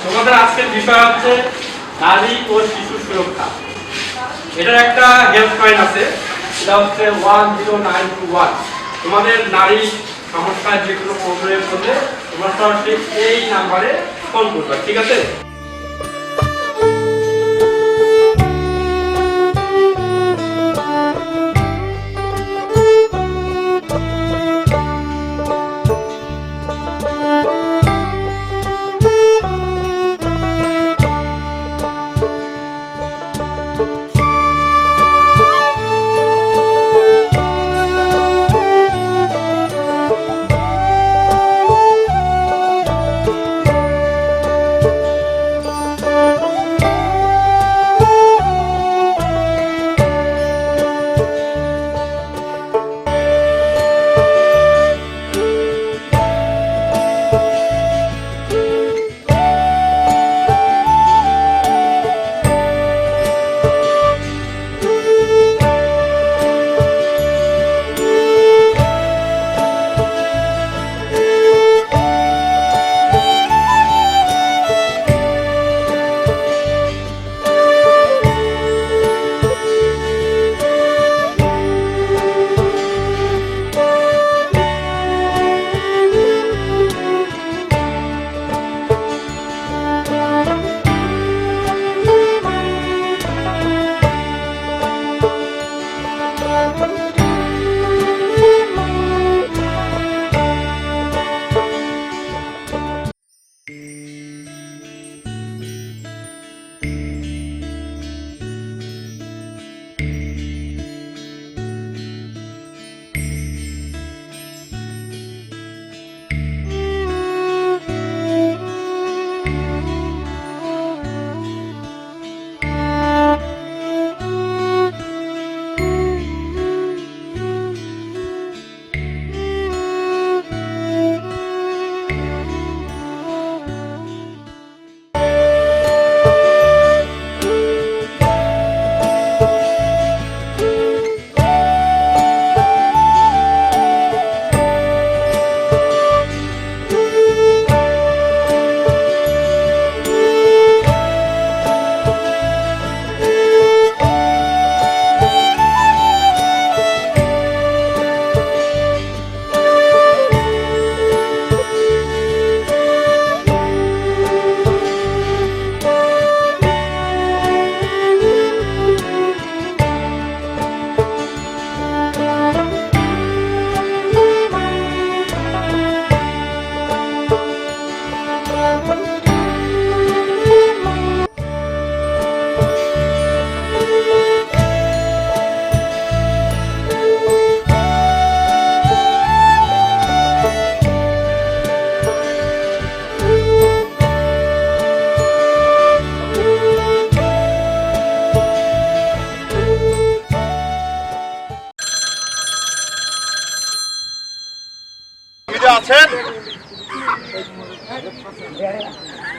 তোমাদের আজকের বিষয় হচ্ছে নারী ও শিশু সুরক্ষা। এটার একটা হেল্পলাইন আছে, এটা হচ্ছে 10921। তোমাদের নারী সমস্যায় যে কোনো প্রবলেম হলে তোমরা সরাসরি এই নাম্বারে ফোন করবে, ঠিক আছে? আছেন?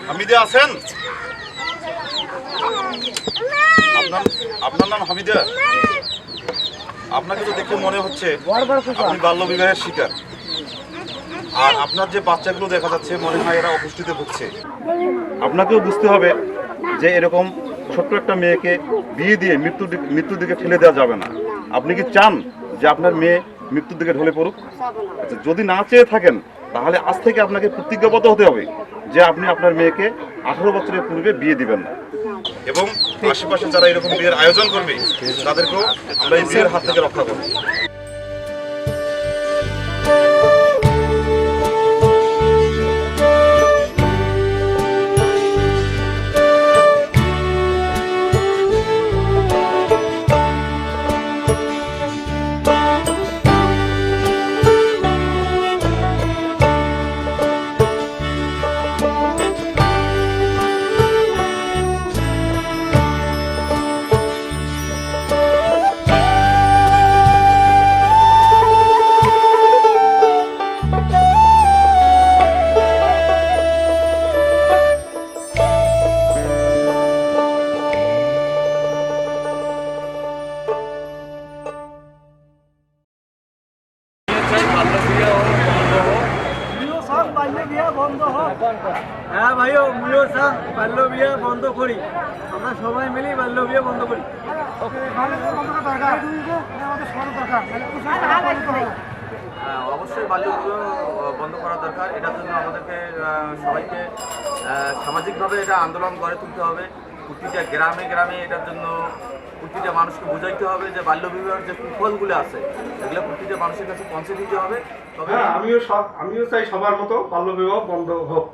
হামিদা আছেন? আপনার নাম হামিদা? আপনাকে তো দেখে মনে হচ্ছে আপনি বাল্য বিবাহের শিকার। আর আপনার যে বাচ্চাগুলো দেখা যাচ্ছে মনে হয় এরা অপুষ্টিতে ভুগছে। আপনাকেও বুঝতে হবে যে এরকম ছোট্ট একটা মেয়েকে বিয়ে দিয়ে মৃত্যুর দিকে ঠেলে দেওয়া যাবে না। আপনি কি চান যে আপনার মেয়ে মৃত্যুর দিকে ঢলে পড়ুক? আচ্ছা, যদি না চেয়ে থাকেন তাহলে আজ থেকে আপনাকে প্রতিজ্ঞাবদ্ধ হতে হবে যে আপনি আপনার মেয়েকে 18 বছরের পূর্বে বিয়ে দিবেন না। এবং আশেপাশে যারা এরকম বিয়ের আয়োজন করবে তাদেরকেও আমরা এই বিয়ের হাত থেকে রক্ষা করব। বিয়া বন্ধ হোক। হ্যাঁ ভাইও মুইও চান বাল্য বিয়া বন্ধ করি, আমরা সবাই মিলে বাল্য বিয়া বন্ধ করি। অবশ্যই বাল্য বিবাহ বন্ধ করা দরকার। এটার জন্য আমাদেরকে সবাইকে সামাজিকভাবে এটা আন্দোলন গড়ে তুলতে হবে। প্রতিটা গ্রামে গ্রামে এটার জন্য প্রতিটা মানুষকে বোঝাইতে হবে যে বাল্য বিবাহের যে কুফলগুলো আছে এগুলো প্রতিটা মানুষের কাছে পৌঁছে দিতে হবে। তবে আমিও চাই সবার মতো বাল্য বিবাহ বন্ধ হোক।